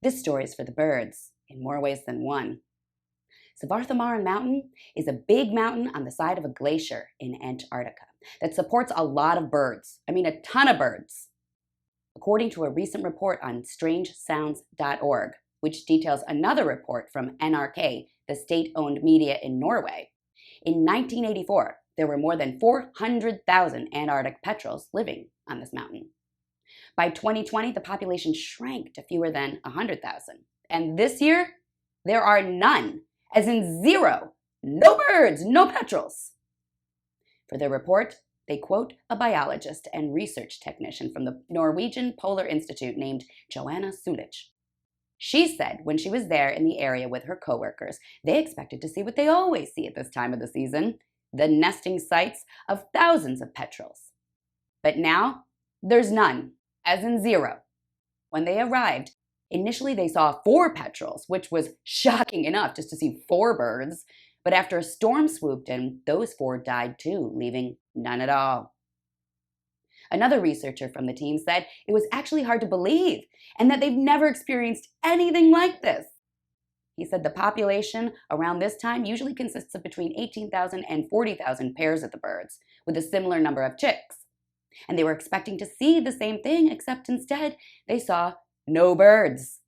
This story is for the birds, in more ways than one. Svarthamaren Mountain is a big mountain on the side of a glacier in Antarctica that supports a lot of birds. I mean, a ton of birds. According to a recent report on strangesounds.org, which details another report from NRK, the state-owned media in Norway, in 1984, there were more than 400,000 Antarctic petrels living on this mountain. By 2020, the population shrank to fewer than 100,000. And this year, there are none, as in zero. No birds, no petrels. For their report, they quote a biologist and research technician from the Norwegian Polar Institute named Joanna Sulich. She said when she was there in the area with her coworkers, they expected to see what they always see at this time of the season, the nesting sites of thousands of petrels. But now, there's none, as in zero. When they arrived, initially they saw 4 petrels, which was shocking enough just to see 4 birds. But after a storm swooped in, those 4 died too, leaving none at all. Another researcher from the team said it was actually hard to believe and that they've never experienced anything like this. He said the population around this time usually consists of between 18,000 and 40,000 pairs of the birds, with a similar number of chicks. And they were expecting to see the same thing, except instead they saw no birds.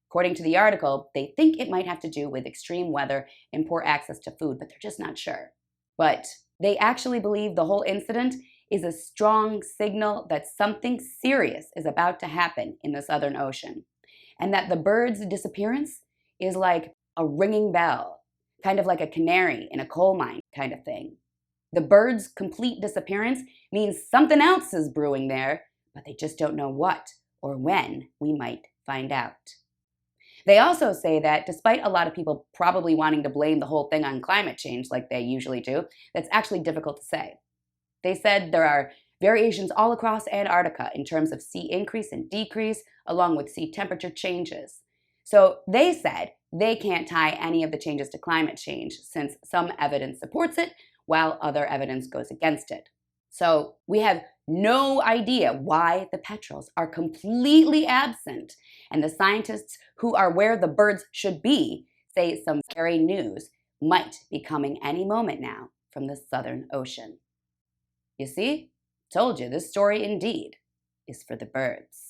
According to the article, they think it might have to do with extreme weather and poor access to food, but they're just not sure. But they actually believe the whole incident is a strong signal that something serious is about to happen in the Southern Ocean, and that the bird's disappearance is like a ringing bell, kind of like a canary in a coal mine kind of thing. The bird's complete disappearance means something else is brewing there, but they just don't know what or when we might find out. They also say that despite a lot of people probably wanting to blame the whole thing on climate change like they usually do, that's actually difficult to say. They said there are variations all across Antarctica in terms of sea increase and decrease, along with sea temperature changes. So they said they can't tie any of the changes to climate change since some evidence supports it, while other evidence goes against it. So we have no idea why the petrels are completely absent, and the scientists who are where the birds should be say some scary news might be coming any moment now from the Southern Ocean. You see? Told you, this story indeed is for the birds.